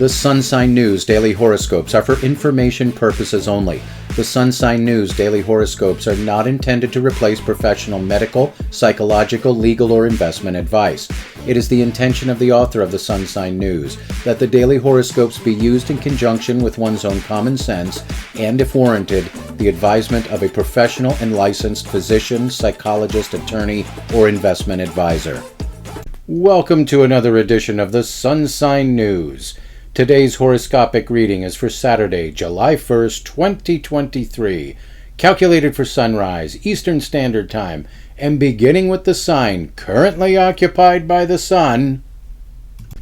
The Sun Sign News Daily Horoscopes are for information purposes only. The Sun Sign News Daily Horoscopes are not intended to replace professional medical, psychological, legal, or investment advice. It is the intention of the author of the Sun Sign News that the daily horoscopes be used in conjunction with one's own common sense and, if warranted, the advisement of a professional and licensed physician, psychologist, attorney, or investment advisor. Welcome to another edition of the Sun Sign News. Today's horoscopic reading is for Saturday, July 1st, 2023, calculated for sunrise, Eastern Standard Time, and beginning with the sign currently occupied by the sun,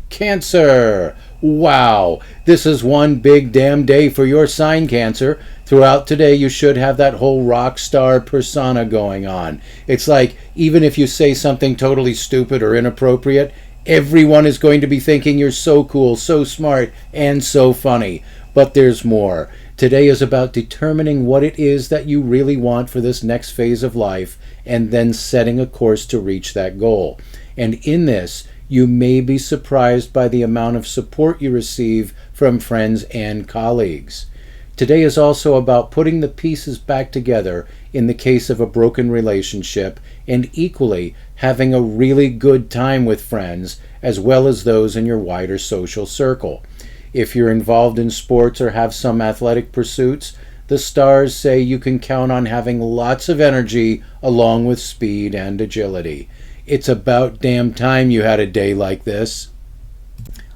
Cancer. Wow, this is one big damn day for your sign, Cancer. Throughout today, you should have that whole rock star persona going on. It's like, even if you say something totally stupid or inappropriate, everyone is going to be thinking you're so cool, so smart, and so funny. But there's more. Today is about determining what it is that you really want for this next phase of life, and then setting a course to reach that goal. And in this, you may be surprised by the amount of support you receive from friends and colleagues. Today is also about putting the pieces back together in the case of a broken relationship, and equally having a really good time with friends as well as those in your wider social circle. If you're involved in sports or have some athletic pursuits, the stars say you can count on having lots of energy along with speed and agility. It's about damn time you had a day like this.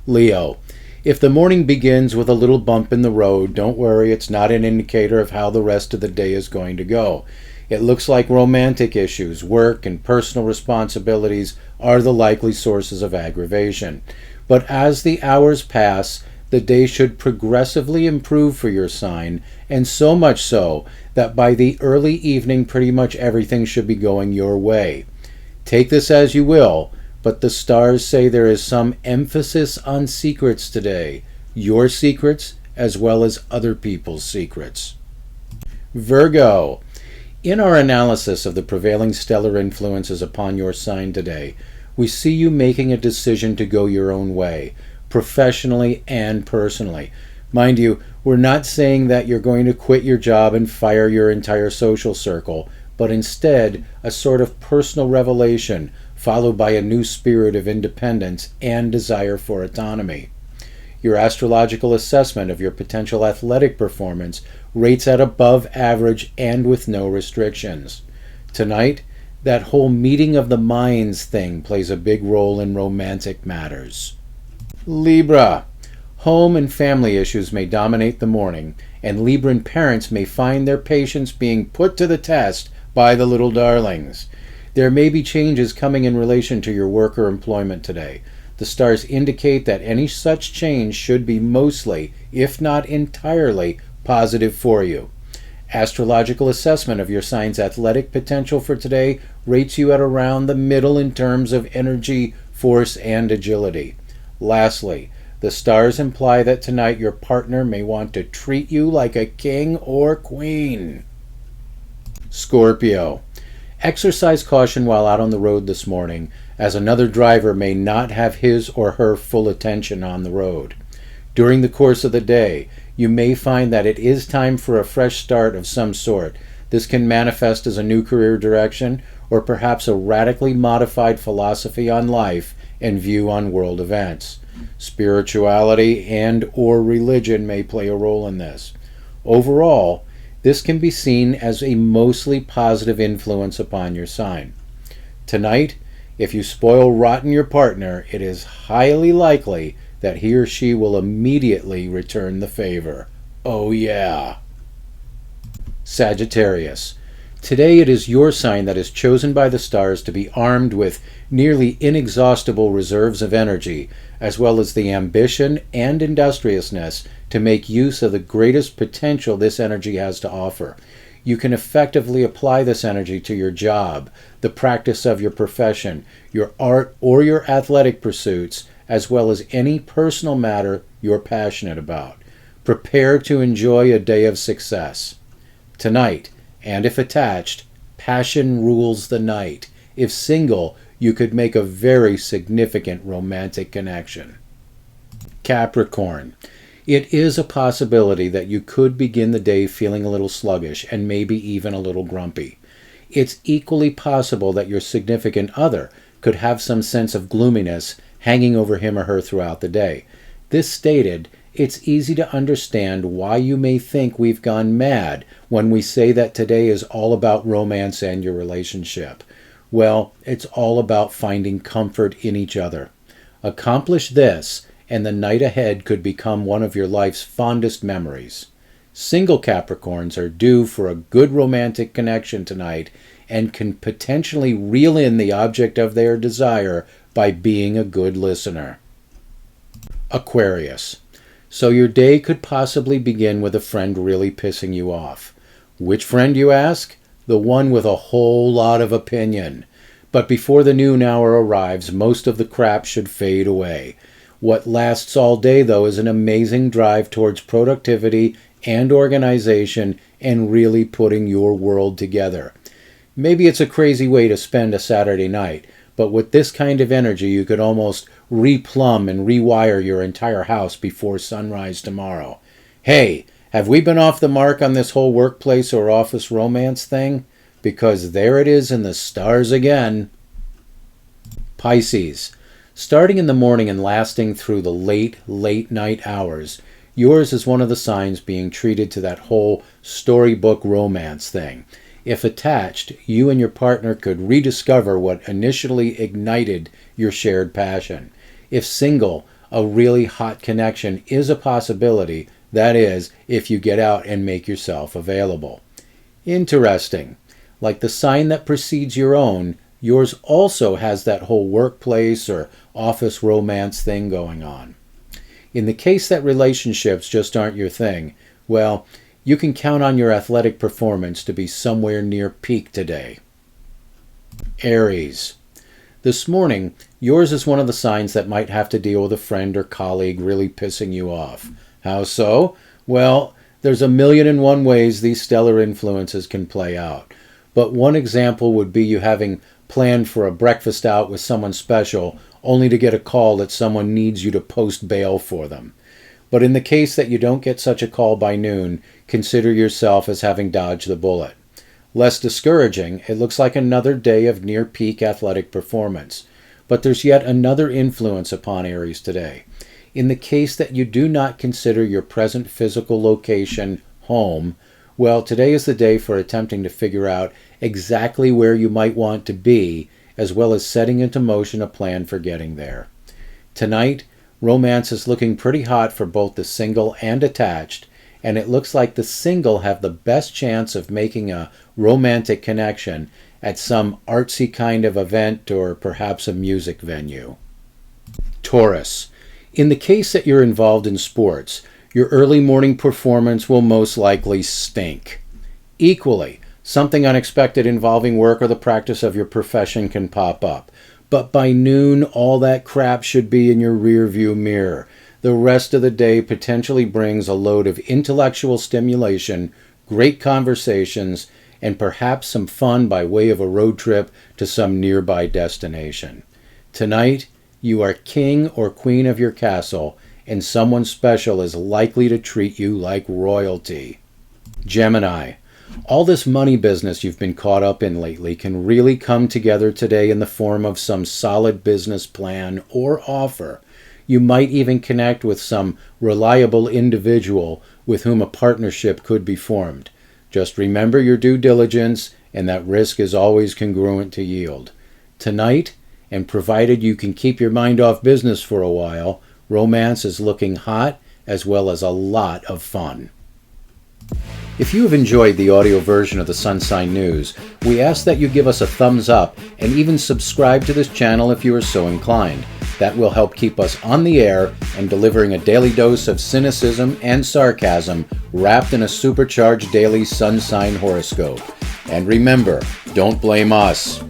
Leo. If the morning begins with a little bump in the road, don't worry, it's not an indicator of how the rest of the day is going to go. It looks like romantic issues, work, and personal responsibilities are the likely sources of aggravation. But as the hours pass, the day should progressively improve for your sign, and so much so that by the early evening pretty much everything should be going your way. Take this as you will, but the stars say there is some emphasis on secrets today, your secrets as well as other people's secrets. Virgo. In our analysis of the prevailing stellar influences upon your sign today, we see you making a decision to go your own way, professionally and personally. Mind you, we're not saying that you're going to quit your job and fire your entire social circle, but instead a sort of personal revelation followed by a new spirit of independence and desire for autonomy. Your astrological assessment of your potential athletic performance rates at above average and with no restrictions. Tonight, that whole meeting of the minds thing plays a big role in romantic matters. Libra. Home and family issues may dominate the morning, and Libran parents may find their patience being put to the test by the little darlings. There may be changes coming in relation to your work or employment today. The stars indicate that any such change should be mostly, if not entirely, positive for you. Astrological assessment of your sign's athletic potential for today rates you at around the middle in terms of energy, force, and agility. Lastly, the stars imply that tonight your partner may want to treat you like a king or queen. Scorpio. Exercise caution while out on the road this morning, as another driver may not have his or her full attention on the road. During the course of the day, you may find that it is time for a fresh start of some sort. This can manifest as a new career direction, or perhaps a radically modified philosophy on life and view on world events. Spirituality and or religion may play a role in this. Overall, this can be seen as a mostly positive influence upon your sign. Tonight, if you spoil rotten your partner, it is highly likely that he or she will immediately return the favor. Oh yeah. Sagittarius. Today it is your sign that is chosen by the stars to be armed with nearly inexhaustible reserves of energy, as well as the ambition and industriousness to make use of the greatest potential this energy has to offer. You can effectively apply this energy to your job, the practice of your profession, your art, or your athletic pursuits, as well as any personal matter you're passionate about. Prepare to enjoy a day of success. Tonight, and if attached, passion rules the night. If single, you could make a very significant romantic connection. Capricorn. It is a possibility that you could begin the day feeling a little sluggish and maybe even a little grumpy. It's equally possible that your significant other could have some sense of gloominess hanging over him or her throughout the day. This stated, it's easy to understand why you may think we've gone mad when we say that today is all about romance and your relationship. Well, it's all about finding comfort in each other. Accomplish this, and the night ahead could become one of your life's fondest memories. Single Capricorns are due for a good romantic connection tonight and can potentially reel in the object of their desire by being a good listener. Aquarius. So your day could possibly begin with a friend really pissing you off. Which friend, you ask? The one with a whole lot of opinion. But before the noon hour arrives, most of the crap should fade away. What lasts all day, though, is an amazing drive towards productivity and organization and really putting your world together. Maybe it's a crazy way to spend a Saturday night, but with this kind of energy, you could almost replumb and rewire your entire house before sunrise tomorrow. Hey, have we been off the mark on this whole workplace or office romance thing? Because there it is in the stars again. Pisces. Starting in the morning and lasting through the late night hours, yours is one of the signs being treated to that whole storybook romance thing. If attached, you and your partner could rediscover what initially ignited your shared passion. If single, a really hot connection is a possibility, that is, if you get out and make yourself available. Interesting. Like the sign that precedes your own, yours also has that whole workplace or office romance thing going on. In the case that relationships just aren't your thing, well, you can count on your athletic performance to be somewhere near peak today. Aries. This morning, yours is one of the signs that might have to deal with a friend or colleague really pissing you off. How so? Well, there's 1,000,001 ways these stellar influences can play out. But one example would be you having planned for a breakfast out with someone special, only to get a call that someone needs you to post bail for them. But in the case that you don't get such a call by noon, consider yourself as having dodged the bullet. Less discouraging, it looks like another day of near-peak athletic performance. But there's yet another influence upon Aries today. In the case that you do not consider your present physical location home, well, today is the day for attempting to figure out exactly where you might want to be, as well as setting into motion a plan for getting there. Tonight, romance is looking pretty hot for both the single and attached, and it looks like the single have the best chance of making a romantic connection at some artsy kind of event or perhaps a music venue. Taurus. In the case that you're involved in sports, your early morning performance will most likely stink. Equally, something unexpected involving work or the practice of your profession can pop up. But by noon, all that crap should be in your rearview mirror. The rest of the day potentially brings a load of intellectual stimulation, great conversations, and perhaps some fun by way of a road trip to some nearby destination. Tonight, you are king or queen of your castle, and someone special is likely to treat you like royalty. Gemini. All this money business you've been caught up in lately can really come together today in the form of some solid business plan or offer. You might even connect with some reliable individual with whom a partnership could be formed. Just remember your due diligence and that risk is always congruent to yield. Tonight, and provided you can keep your mind off business for a while, romance is looking hot as well as a lot of fun. If you have enjoyed the audio version of the Sun Sign News, we ask that you give us a thumbs up and even subscribe to this channel if you are so inclined. That will help keep us on the air and delivering a daily dose of cynicism and sarcasm wrapped in a supercharged daily sun sign horoscope. And remember, don't blame us.